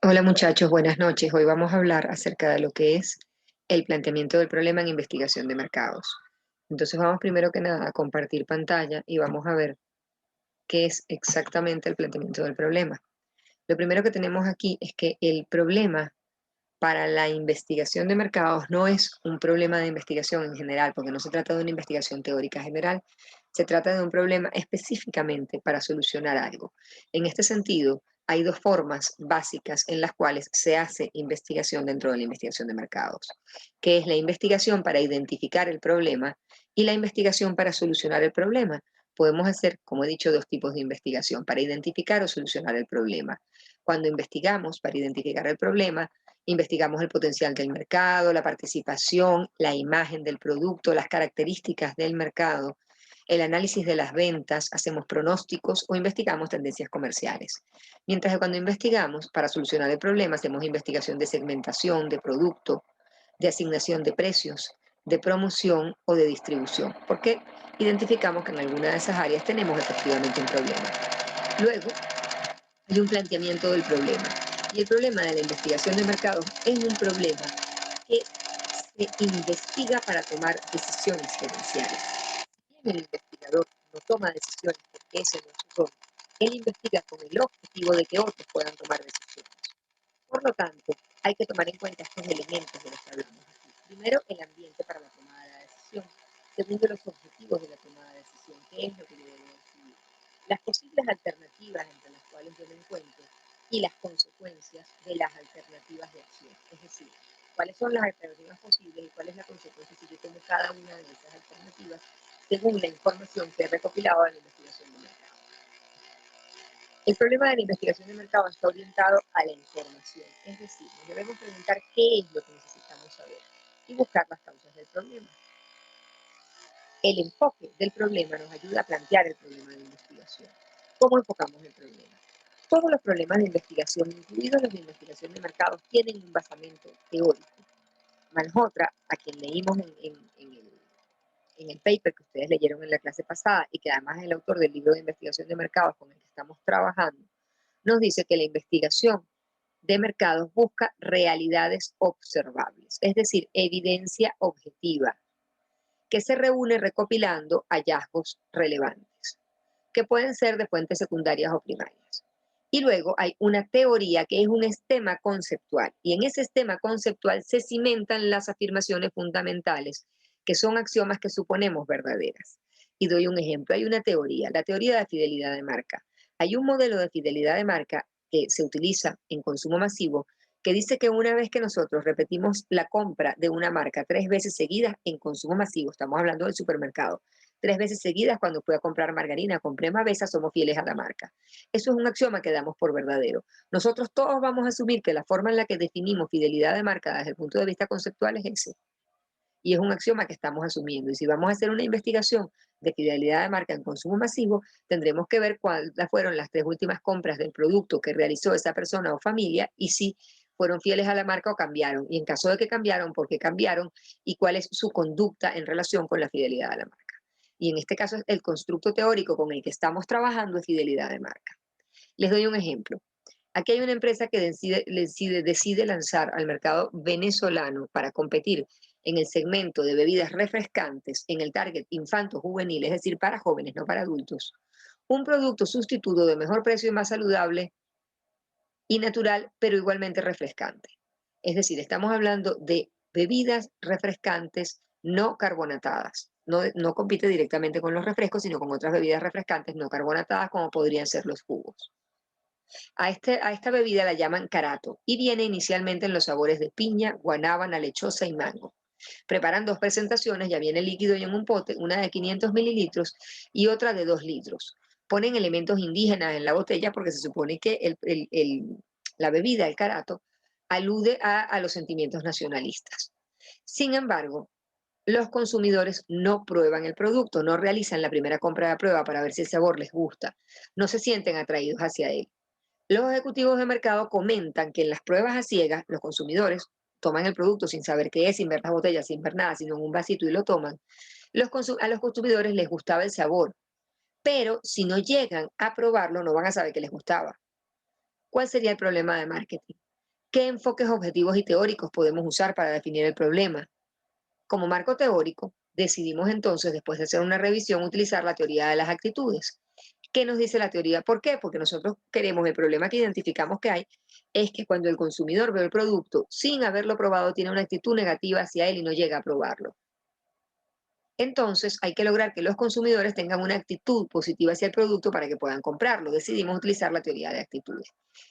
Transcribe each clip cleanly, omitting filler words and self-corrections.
Hola muchachos, buenas noches. Hoy vamos a hablar acerca de lo que es el planteamiento del problema en investigación de mercados. Entonces vamos primero que nada a compartir pantalla y vamos a ver qué es exactamente el planteamiento del problema. Lo primero que tenemos aquí es que el problema para la investigación de mercados no es un problema de investigación en general, porque no se trata de una investigación teórica general, se trata de un problema específicamente para solucionar algo. En este sentido, hay dos formas básicas en las cuales se hace investigación dentro de la investigación de mercados, que es la investigación para identificar el problema y la investigación para solucionar el problema. Podemos hacer, como he dicho, dos tipos de investigación, para identificar o solucionar el problema. Cuando investigamos para identificar el problema, investigamos el potencial del mercado, la participación, la imagen del producto, las características del mercado, el análisis de las ventas, hacemos pronósticos o investigamos tendencias comerciales. Mientras que cuando investigamos para solucionar el problema, hacemos investigación de segmentación, de producto, de asignación de precios, de promoción o de distribución, porque identificamos que en alguna de esas áreas tenemos efectivamente un problema. Luego, hay un planteamiento del problema. Y el problema de la investigación de mercados es un problema que se investiga para tomar decisiones gerenciales. Si bien el investigador no toma decisiones porque ese no es su rol, él investiga con el objetivo de que otros puedan tomar decisiones. Por lo tanto, hay que tomar en cuenta estos elementos de los que hablamos aquí. Primero, el ambiente para la tomada de la decisión. Segundo, los objetivos de la tomada de decisión. ¿Qué es lo que yo debo decidir? Las posibles alternativas entre las cuales yo me encuentro y las consecuencias de las alternativas de acción. Es decir, cuáles son las alternativas posibles y cuál es la consecuencia si yo tomo cada una de esas alternativas según la información que he recopilado en la investigación de mercado. El problema de la investigación de mercado está orientado a la información, es decir, nos debemos preguntar qué es lo que necesitamos saber y buscar las causas del problema. El enfoque del problema nos ayuda a plantear el problema de investigación. ¿Cómo enfocamos el problema? Todos los problemas de investigación, incluidos los de investigación de mercados, tienen un basamento teórico. Malhotra, a quien leímos en el paper que ustedes leyeron en la clase pasada y que además es el autor del libro de investigación de mercados con el que estamos trabajando, nos dice que la investigación de mercados busca realidades observables, es decir, evidencia objetiva, que se reúne recopilando hallazgos relevantes, que pueden ser de fuentes secundarias o primarias. Y luego hay una teoría que es un esquema conceptual, y en ese esquema conceptual se cimentan las afirmaciones fundamentales, que son axiomas que suponemos verdaderas. Y doy un ejemplo, hay una teoría, la teoría de fidelidad de marca. Hay un modelo de fidelidad de marca que se utiliza en consumo masivo que dice que una vez que nosotros repetimos la compra de una marca 3 veces seguidas en consumo masivo, estamos hablando del supermercado, 3 veces seguidas cuando fui a comprar margarina, compré Mavesa, somos fieles a la marca. Eso es un axioma que damos por verdadero. Nosotros todos vamos a asumir que la forma en la que definimos fidelidad de marca desde el punto de vista conceptual es ese. Y es un axioma que estamos asumiendo. Y si vamos a hacer una investigación de fidelidad de marca en consumo masivo, tendremos que ver cuáles fueron las 3 últimas compras del producto que realizó esa persona o familia y si fueron fieles a la marca o cambiaron. Y en caso de que cambiaron, ¿por qué cambiaron? Y cuál es su conducta en relación con la fidelidad a la marca. Y en este caso, el constructo teórico con el que estamos trabajando es fidelidad de marca. Les doy un ejemplo. Aquí hay una empresa que decide lanzar al mercado venezolano para competir en el segmento de bebidas refrescantes en el target infanto-juvenil, es decir, para jóvenes, no para adultos, un producto sustituto de mejor precio y más saludable y natural, pero igualmente refrescante. Es decir, estamos hablando de bebidas refrescantes no carbonatadas. No compite directamente con los refrescos, sino con otras bebidas refrescantes no carbonatadas, como podrían ser los jugos. A esta bebida la llaman carato y viene inicialmente en los sabores de piña, guanábana, lechosa y mango. Preparan dos presentaciones, ya viene líquido y en un pote, una de 500 mililitros y otra de 2 litros. Ponen elementos indígenas en la botella porque se supone que la bebida, el carato, alude a los sentimientos nacionalistas. Sin embargo, los consumidores no prueban el producto, no realizan la primera compra de prueba para ver si el sabor les gusta, no se sienten atraídos hacia él. Los ejecutivos de mercado comentan que en las pruebas a ciegas, los consumidores toman el producto sin saber qué es, sin ver las botellas, sin ver nada, sino en un vasito y lo toman. A los consumidores les gustaba el sabor, pero si no llegan a probarlo, no van a saber que les gustaba. ¿Cuál sería el problema de marketing? ¿Qué enfoques objetivos y teóricos podemos usar para definir el problema? Como marco teórico, decidimos entonces, después de hacer una revisión, utilizar la teoría de las actitudes. ¿Qué nos dice la teoría? ¿Por qué? Porque nosotros queremos, el problema que identificamos que hay es que cuando el consumidor ve el producto sin haberlo probado, tiene una actitud negativa hacia él y no llega a probarlo. Entonces, hay que lograr que los consumidores tengan una actitud positiva hacia el producto para que puedan comprarlo. Decidimos utilizar la teoría de actitudes.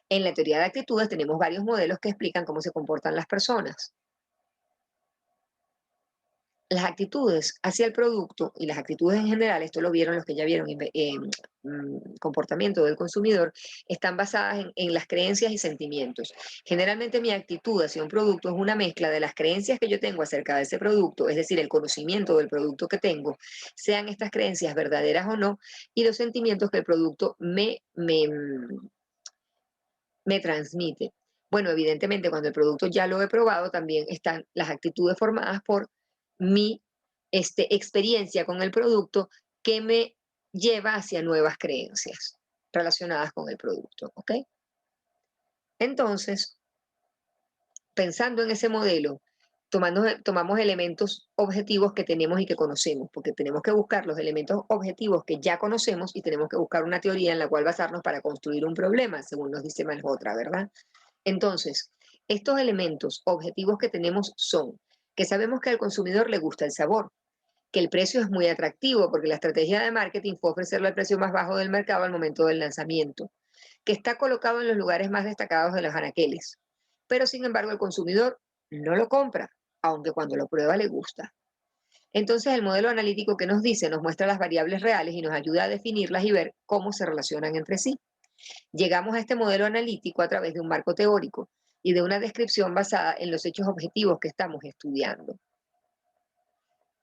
En la teoría de actitudes tenemos varios modelos que explican cómo se comportan las personas. Las actitudes hacia el producto y las actitudes en general, esto lo vieron los que ya vieron comportamiento del consumidor, están basadas en las creencias y sentimientos. Generalmente mi actitud hacia un producto es una mezcla de las creencias que yo tengo acerca de ese producto, es decir, el conocimiento del producto que tengo, sean estas creencias verdaderas o no, y los sentimientos que el producto me transmite. Bueno, evidentemente cuando el producto ya lo he probado, también están las actitudes formadas por mi experiencia con el producto que me lleva hacia nuevas creencias relacionadas con el producto, ¿ok? Entonces, pensando en ese modelo, tomamos elementos objetivos que tenemos y que conocemos, porque tenemos que buscar los elementos objetivos que ya conocemos y tenemos que buscar una teoría en la cual basarnos para construir un problema, según nos dice Malhotra, ¿verdad? Entonces, estos elementos objetivos que tenemos son que sabemos que al consumidor le gusta el sabor, que el precio es muy atractivo porque la estrategia de marketing fue ofrecerle el precio más bajo del mercado al momento del lanzamiento, que está colocado en los lugares más destacados de los anaqueles, pero sin embargo el consumidor no lo compra, aunque cuando lo prueba le gusta. Entonces el modelo analítico que nos dice nos muestra las variables reales y nos ayuda a definirlas y ver cómo se relacionan entre sí. Llegamos a este modelo analítico a través de un marco teórico y de una descripción basada en los hechos objetivos que estamos estudiando.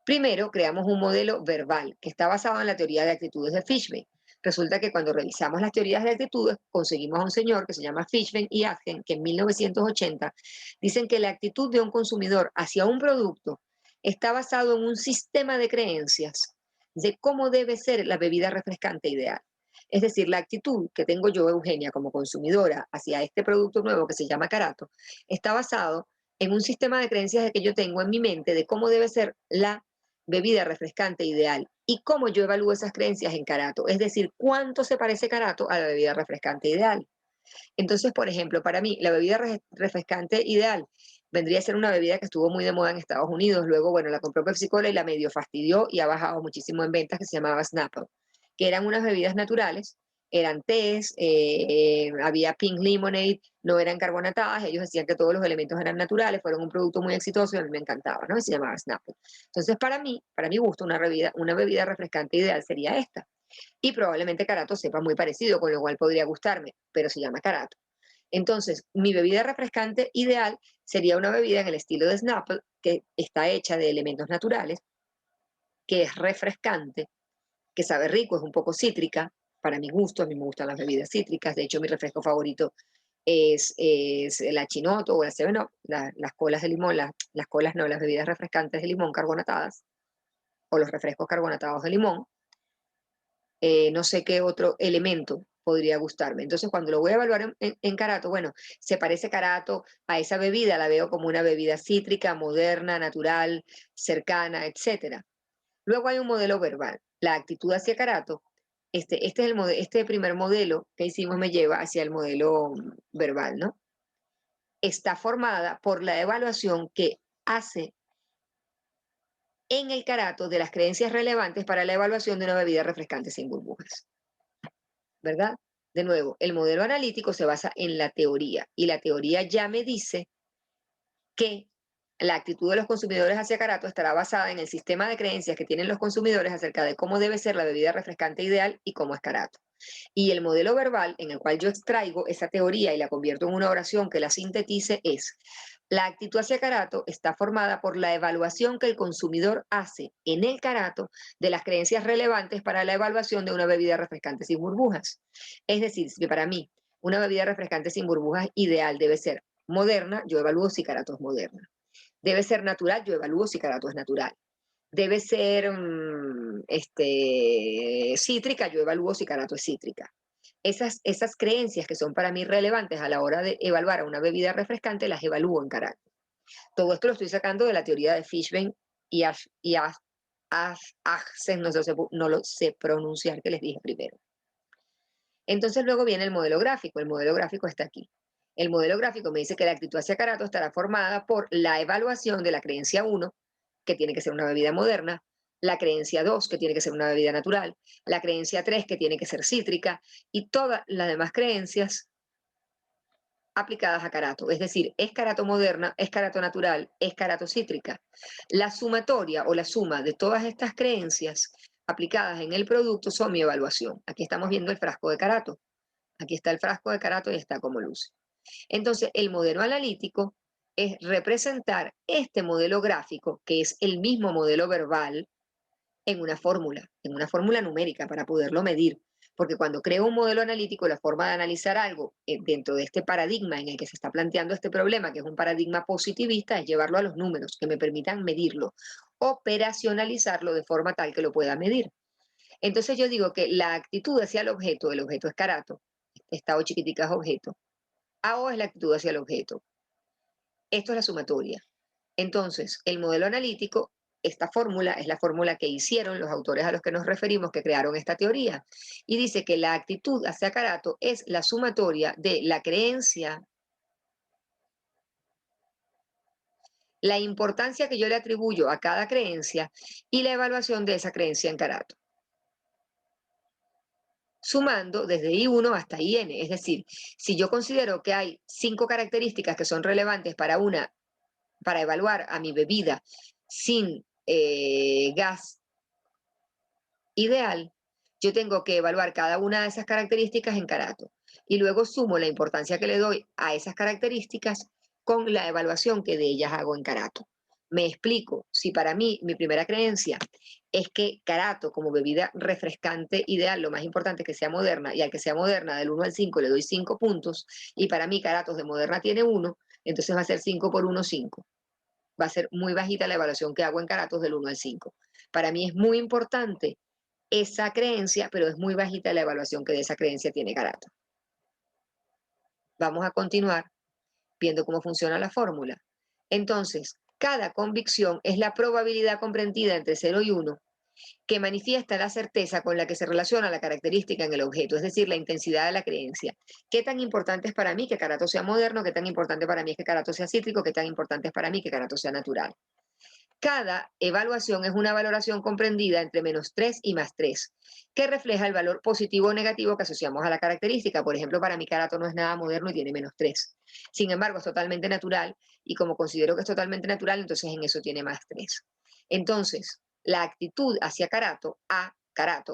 Primero, creamos un modelo verbal que está basado en la teoría de actitudes de Fishman. Resulta que cuando revisamos las teorías de actitudes, conseguimos a un señor que se llama Fishman y Atgen, que en 1980 dicen que la actitud de un consumidor hacia un producto está basado en un sistema de creencias de cómo debe ser la bebida refrescante ideal. Es decir, la actitud que tengo yo, Eugenia, como consumidora hacia este producto nuevo que se llama Carato, está basado en un sistema de creencias que yo tengo en mi mente de cómo debe ser la bebida refrescante ideal y cómo yo evalúo esas creencias en Carato, es decir, cuánto se parece Carato a la bebida refrescante ideal. Entonces, por ejemplo, para mí, la bebida refrescante ideal vendría a ser una bebida que estuvo muy de moda en Estados Unidos, luego, bueno, la compró Pepsi-Cola y la medio fastidió y ha bajado muchísimo en ventas, que se llamaba Snapple, que eran unas bebidas naturales, eran tés, había pink lemonade, no eran carbonatadas, ellos decían que todos los elementos eran naturales, fueron un producto muy exitoso y a mí me encantaba, ¿no? Se llamaba Snapple. Entonces, para mi gusto, una bebida refrescante ideal sería esta. Y probablemente Carato sepa muy parecido, con lo cual podría gustarme, pero se llama Carato. Entonces, mi bebida refrescante ideal sería una bebida en el estilo de Snapple, que está hecha de elementos naturales, que es refrescante, que sabe rico, es un poco cítrica, para mi gusto, a mí me gustan las bebidas cítricas, de hecho mi refresco favorito es la Chinoto o la 7-Up, las colas de limón, las colas no, las bebidas refrescantes de limón carbonatadas, o los refrescos carbonatados de limón. No sé qué otro elemento podría gustarme. Entonces, cuando lo voy a evaluar en Carato, bueno, se parece Carato a esa bebida, la veo como una bebida cítrica, moderna, natural, cercana, etcétera. Luego hay un modelo verbal. La actitud hacia Carato, este primer modelo que hicimos me lleva hacia el modelo verbal, ¿no? Está formada por la evaluación que hace en el Carato de las creencias relevantes para la evaluación de una bebida refrescante sin burbujas. ¿Verdad? De nuevo, el modelo analítico se basa en la teoría y la teoría ya me dice que la actitud de los consumidores hacia Carato estará basada en el sistema de creencias que tienen los consumidores acerca de cómo debe ser la bebida refrescante ideal y cómo es Carato. Y el modelo verbal en el cual yo extraigo esa teoría y la convierto en una oración que la sintetice es: la actitud hacia Carato está formada por la evaluación que el consumidor hace en el Carato de las creencias relevantes para la evaluación de una bebida refrescante sin burbujas. Es decir, que para mí una bebida refrescante sin burbujas ideal debe ser moderna, yo evalúo si Carato es moderna. Debe ser natural, yo evalúo si Carato es natural. Debe ser cítrica, yo evalúo si Carato es cítrica. esas creencias que son para mí relevantes a la hora de evaluar a una bebida refrescante, las evalúo en carácter. Todo esto lo estoy sacando de la teoría de Fishbein y Ahsen, no lo sé pronunciar, que les dije primero. Entonces luego viene el modelo gráfico. El modelo gráfico está aquí. El modelo gráfico me dice que la actitud hacia Carato estará formada por la evaluación de la creencia 1, que tiene que ser una bebida moderna, la creencia 2, que tiene que ser una bebida natural, la creencia 3, que tiene que ser cítrica, y todas las demás creencias aplicadas a Carato. Es decir, es Carato moderna, es Carato natural, es Carato cítrica. La sumatoria o la suma de todas estas creencias aplicadas en el producto son mi evaluación. Aquí estamos viendo el frasco de Carato. Aquí está el frasco de Carato y está como luce. Entonces, el modelo analítico es representar este modelo gráfico, que es el mismo modelo verbal, en una fórmula numérica para poderlo medir. Porque cuando creo un modelo analítico, la forma de analizar algo dentro de este paradigma en el que se está planteando este problema, que es un paradigma positivista, es llevarlo a los números que me permitan medirlo, operacionalizarlo de forma tal que lo pueda medir. Entonces yo digo que la actitud hacia el objeto es Carato, esta O chiquitica es objeto, AO es la actitud hacia el objeto. Esto es la sumatoria. Entonces, el modelo analítico, esta fórmula es la fórmula que hicieron los autores a los que nos referimos, que crearon esta teoría, y dice que la actitud hacia Carato es la sumatoria de la creencia, la importancia que yo le atribuyo a cada creencia y la evaluación de esa creencia en Carato, sumando desde I1 hasta IN. Es decir, si yo considero que hay 5 características que son relevantes para evaluar a mi bebida sin gas ideal, yo tengo que evaluar cada una de esas características en Carato. Y luego sumo la importancia que le doy a esas características con la evaluación que de ellas hago en Carato. Me explico, si para mí mi primera creencia es que Carato como bebida refrescante ideal, lo más importante es que sea moderna, y al que sea moderna del 1 al 5 le doy 5 puntos, y para mí Caratos de moderna tiene 1, entonces va a ser 5 por 1, 5. Va a ser muy bajita la evaluación que hago en Caratos del 1 al 5. Para mí es muy importante esa creencia, pero es muy bajita la evaluación que de esa creencia tiene Carato. Vamos a continuar viendo cómo funciona la fórmula. Entonces, cada convicción es la probabilidad comprendida entre 0 y 1 que manifiesta la certeza con la que se relaciona la característica en el objeto, es decir, la intensidad de la creencia. ¿Qué tan importante es para mí que Carato sea moderno? ¿Qué tan importante para mí es que Carato sea cítrico? ¿Qué tan importante es para mí que Carato sea natural? Cada evaluación es una valoración comprendida entre -3 y +3, que refleja el valor positivo o negativo que asociamos a la característica. Por ejemplo, para mí Carato no es nada moderno y tiene -3. Sin embargo, es totalmente natural, y como considero que es totalmente natural, entonces en eso tiene +3. Entonces, la actitud hacia Carato,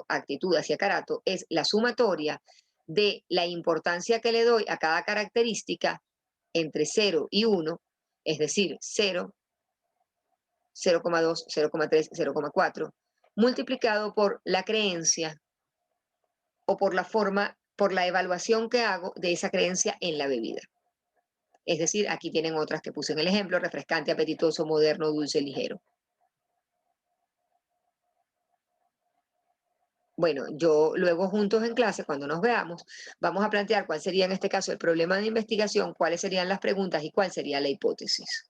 actitud hacia Carato, es la sumatoria de la importancia que le doy a cada característica entre 0 y 1, es decir, 0, 0,2, 0,3, 0,4, multiplicado por la creencia o por la forma, por la evaluación que hago de esa creencia en la bebida. Es decir, aquí tienen otras que puse en el ejemplo: refrescante, apetitoso, moderno, dulce, ligero. Bueno, yo luego juntos en clase, cuando nos veamos, vamos a plantear cuál sería en este caso el problema de investigación, cuáles serían las preguntas y cuál sería la hipótesis,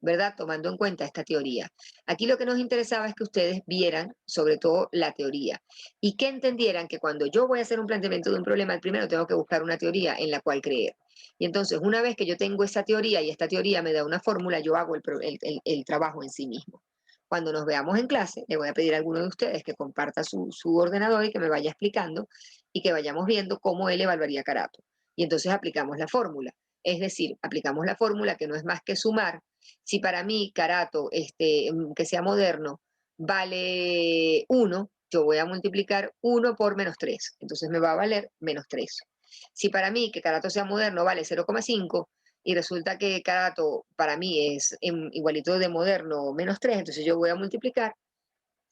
¿verdad? Tomando en cuenta esta teoría. Aquí lo que nos interesaba es que ustedes vieran sobre todo la teoría y que entendieran que cuando yo voy a hacer un planteamiento de un problema, primero tengo que buscar una teoría en la cual creer. Y entonces, una vez que yo tengo esa teoría y esta teoría me da una fórmula, yo hago el trabajo en sí mismo. Cuando nos veamos en clase, le voy a pedir a alguno de ustedes que comparta su ordenador y que me vaya explicando y que vayamos viendo cómo él evaluaría Carato. Y entonces aplicamos la fórmula. Es decir, aplicamos la fórmula que no es más que sumar. Si para mí Carato, que sea moderno, vale 1, yo voy a multiplicar 1 por -3. Entonces me va a valer -3. Si para mí que Carato sea moderno vale 0,5 y resulta que Carato para mí es igualito de moderno -3, entonces yo voy a multiplicar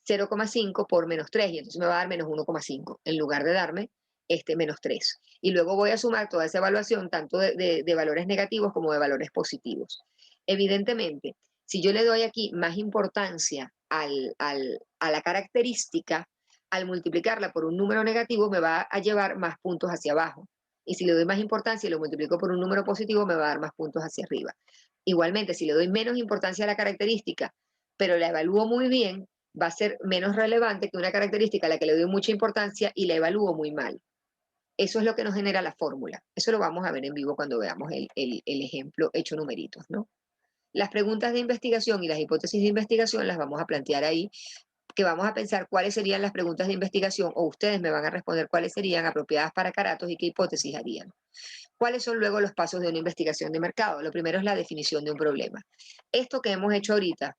0,5 por -3 y entonces me va a dar -1,5 en lugar de darme -3. Y luego voy a sumar toda esa evaluación tanto de valores negativos como de valores positivos. Evidentemente, si yo le doy aquí más importancia a la característica, al multiplicarla por un número negativo me va a llevar más puntos hacia abajo. Y si le doy más importancia y lo multiplico por un número positivo, me va a dar más puntos hacia arriba. Igualmente, si le doy menos importancia a la característica, pero la evalúo muy bien, va a ser menos relevante que una característica a la que le doy mucha importancia y la evalúo muy mal. Eso es lo que nos genera la fórmula. Eso lo vamos a ver en vivo cuando veamos el ejemplo hecho numeritos, ¿no? Las preguntas de investigación y las hipótesis de investigación las vamos a plantear ahí, que vamos a pensar cuáles serían las preguntas de investigación o ustedes me van a responder cuáles serían apropiadas para Caratos y qué hipótesis harían. ¿Cuáles son luego los pasos de una investigación de mercado? Lo primero es la definición de un problema. Esto que hemos hecho ahorita,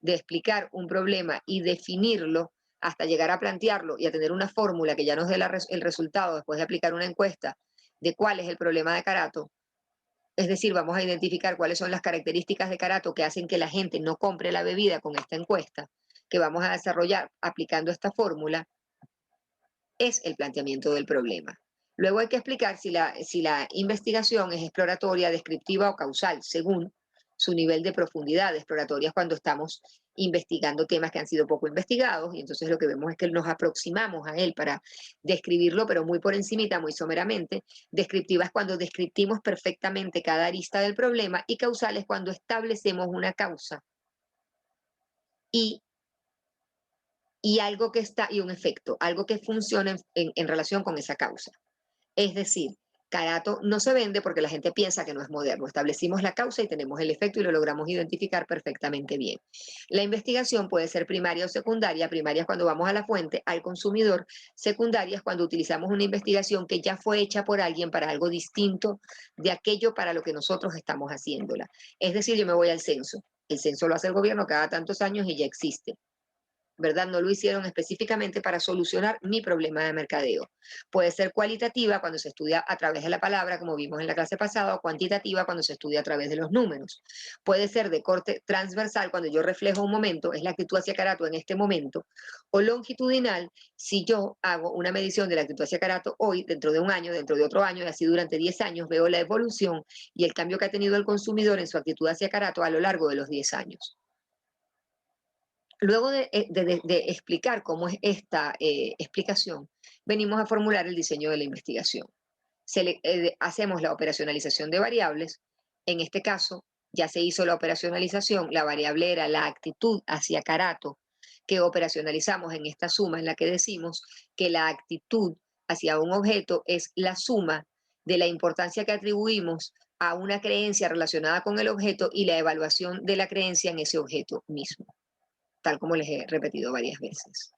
de explicar un problema y definirlo hasta llegar a plantearlo y a tener una fórmula que ya nos dé el resultado después de aplicar una encuesta de cuál es el problema de Carato, es decir, vamos a identificar cuáles son las características de Carato que hacen que la gente no compre la bebida con esta encuesta, que vamos a desarrollar aplicando esta fórmula, es el planteamiento del problema. Luego hay que explicar si la investigación es exploratoria, descriptiva o causal, según su nivel de profundidad. Exploratoria es cuando estamos investigando temas que han sido poco investigados y entonces lo que vemos es que nos aproximamos a él para describirlo, pero muy por encimita, muy someramente. Descriptiva es cuando descriptimos perfectamente cada arista del problema y causal es cuando establecemos una causa y algo que está, y un efecto, algo que funciona en relación con esa causa. Es decir, Carato no se vende porque la gente piensa que no es moderno. Establecimos la causa y tenemos el efecto y lo logramos identificar perfectamente bien. La investigación puede ser primaria o secundaria. Primaria es cuando vamos a la fuente, al consumidor. Secundaria es cuando utilizamos una investigación que ya fue hecha por alguien para algo distinto de aquello para lo que nosotros estamos haciéndola. Es decir, yo me voy al censo. El censo lo hace el gobierno cada tantos años y ya existe. ¿Verdad? No lo hicieron específicamente para solucionar mi problema de mercadeo. Puede ser cualitativa cuando se estudia a través de la palabra, como vimos en la clase pasada, o cuantitativa cuando se estudia a través de los números. Puede ser de corte transversal cuando yo reflejo un momento, es la actitud hacia Carato en este momento, o longitudinal si yo hago una medición de la actitud hacia Carato hoy, dentro de un año, dentro de otro año, y así durante 10 años veo la evolución y el cambio que ha tenido el consumidor en su actitud hacia Carato a lo largo de los 10 años. Luego de explicar cómo es esta explicación, venimos a formular el diseño de la investigación. Hacemos la operacionalización de variables. En este caso, ya se hizo la operacionalización. La variable era la actitud hacia Carato, que operacionalizamos en esta suma en la que decimos que la actitud hacia un objeto es la suma de la importancia que atribuimos a una creencia relacionada con el objeto y la evaluación de la creencia en ese objeto mismo, tal como les he repetido varias veces.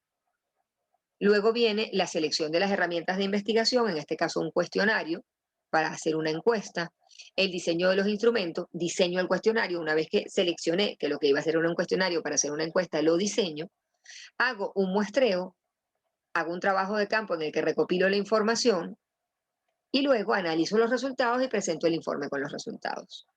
Luego viene la selección de las herramientas de investigación, en este caso un cuestionario para hacer una encuesta, el diseño de los instrumentos, diseño el cuestionario, una vez que seleccioné que lo que iba a ser un cuestionario para hacer una encuesta lo diseño, hago un muestreo, hago un trabajo de campo en el que recopilo la información y luego analizo los resultados y presento el informe con los resultados.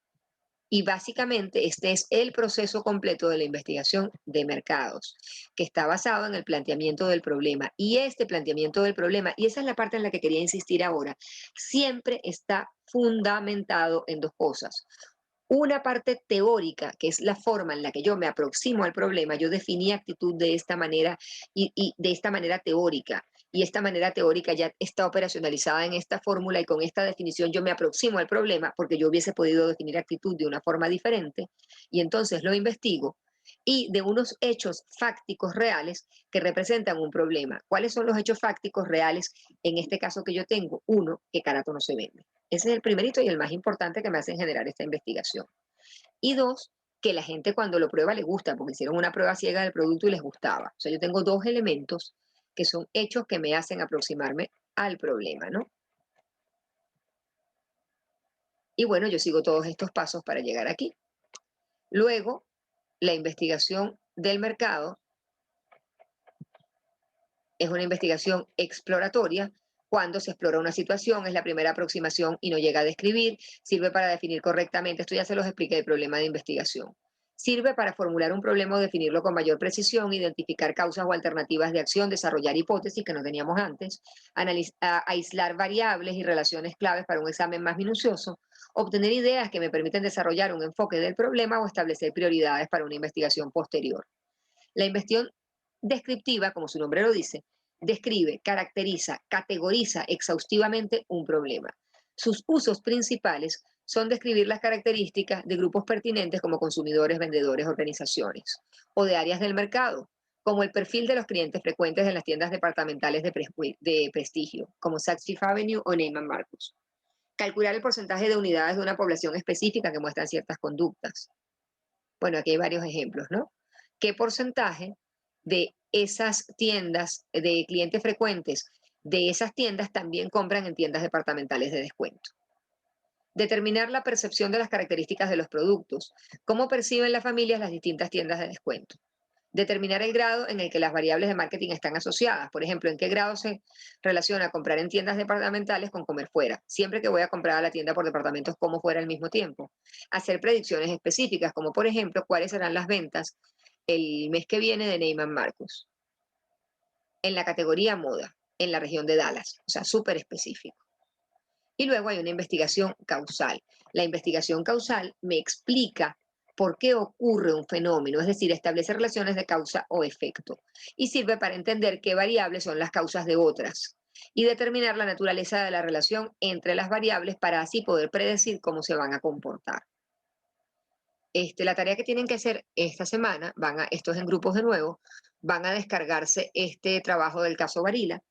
Y básicamente este es el proceso completo de la investigación de mercados, que está basado en el planteamiento del problema. Y este planteamiento del problema, y esa es la parte en la que quería insistir ahora, siempre está fundamentado en dos cosas. Una parte teórica, que es la forma en la que yo me aproximo al problema. Yo definí actitud de esta manera y de esta manera teórica. Y esta manera teórica ya está operacionalizada en esta fórmula y con esta definición yo me aproximo al problema porque yo hubiese podido definir actitud de una forma diferente y entonces lo investigo y de unos hechos fácticos reales que representan un problema. ¿Cuáles son los hechos fácticos reales en este caso que yo tengo? Uno, que Carato no se vende. Ese es el primerito y el más importante que me hacen generar esta investigación. Y dos, que la gente cuando lo prueba le gusta, porque hicieron una prueba ciega del producto y les gustaba. O sea, yo tengo dos elementos que son hechos que me hacen aproximarme al problema, ¿no? Y bueno, yo sigo todos estos pasos para llegar aquí. Luego, la investigación del mercado es una investigación exploratoria. Cuando se explora una situación, es la primera aproximación y no llega a describir, sirve para definir correctamente, esto ya se los expliqué, el problema de investigación. Sirve para formular un problema o definirlo con mayor precisión, identificar causas o alternativas de acción, desarrollar hipótesis que no teníamos antes, aislar variables y relaciones claves para un examen más minucioso, obtener ideas que me permiten desarrollar un enfoque del problema o establecer prioridades para una investigación posterior. La investigación descriptiva, como su nombre lo dice, describe, caracteriza, categoriza exhaustivamente un problema. Sus usos principales son describir las características de grupos pertinentes como consumidores, vendedores, organizaciones, o de áreas del mercado, como el perfil de los clientes frecuentes en las tiendas departamentales de prestigio, como Saks Fifth Avenue o Neiman Marcus. Calcular el porcentaje de unidades de una población específica que muestran ciertas conductas. Bueno, aquí hay varios ejemplos, ¿no? ¿Qué porcentaje de esas tiendas, de clientes frecuentes de esas tiendas también compran en tiendas departamentales de descuento? Determinar la percepción de las características de los productos. ¿Cómo perciben las familias las distintas tiendas de descuento? Determinar el grado en el que las variables de marketing están asociadas. Por ejemplo, en qué grado se relaciona comprar en tiendas departamentales con comer fuera. Siempre que voy a comprar a la tienda por departamentos, como fuera al mismo tiempo. Hacer predicciones específicas, como por ejemplo, cuáles serán las ventas el mes que viene de Neiman Marcus. En la categoría moda, en la región de Dallas. O sea, súper específico. Y luego hay una investigación causal. La investigación causal me explica por qué ocurre un fenómeno, es decir, establece relaciones de causa o efecto, y sirve para entender qué variables son las causas de otras y determinar la naturaleza de la relación entre las variables para así poder predecir cómo se van a comportar. La tarea que tienen que hacer esta semana, esto es en grupos de nuevo, van a descargarse este trabajo del caso Barilla,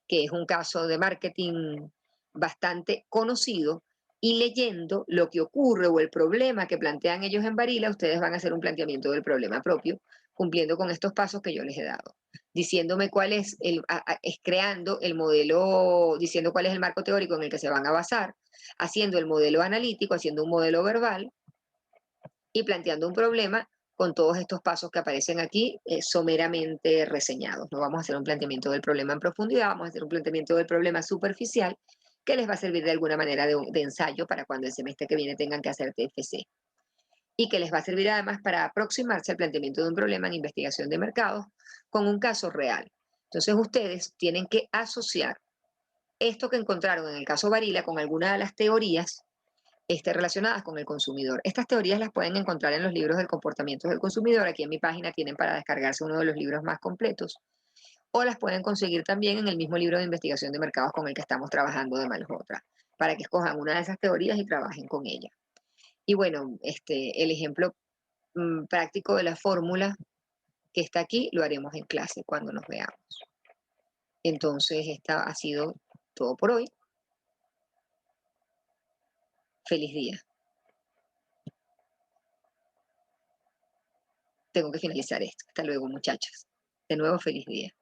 que es un caso de marketing bastante conocido, y leyendo lo que ocurre o el problema que plantean ellos en Barilla, ustedes van a hacer un planteamiento del problema propio, cumpliendo con estos pasos que yo les he dado, diciéndome cuál es es creando el modelo, diciendo cuál es el marco teórico en el que se van a basar, haciendo el modelo analítico, haciendo un modelo verbal y planteando un problema con todos estos pasos que aparecen aquí someramente reseñados. No vamos a hacer un planteamiento del problema en profundidad, vamos a hacer un planteamiento del problema superficial que les va a servir de alguna manera de ensayo para cuando el semestre que viene tengan que hacer TFC. Y que les va a servir además para aproximarse al planteamiento de un problema en investigación de mercados con un caso real. Entonces ustedes tienen que asociar esto que encontraron en el caso Barilla con alguna de las teorías relacionadas con el consumidor. Estas teorías las pueden encontrar en los libros del comportamiento del consumidor. Aquí en mi página tienen para descargarse uno de los libros más completos. O las pueden conseguir también en el mismo libro de investigación de mercados con el que estamos trabajando de Malhotra, para que escojan una de esas teorías y trabajen con ella. Y bueno, el ejemplo práctico de la fórmula que está aquí lo haremos en clase cuando nos veamos. Entonces, esta ha sido todo por hoy. Feliz día. Tengo que finalizar esto. Hasta luego, muchachos. De nuevo, feliz día.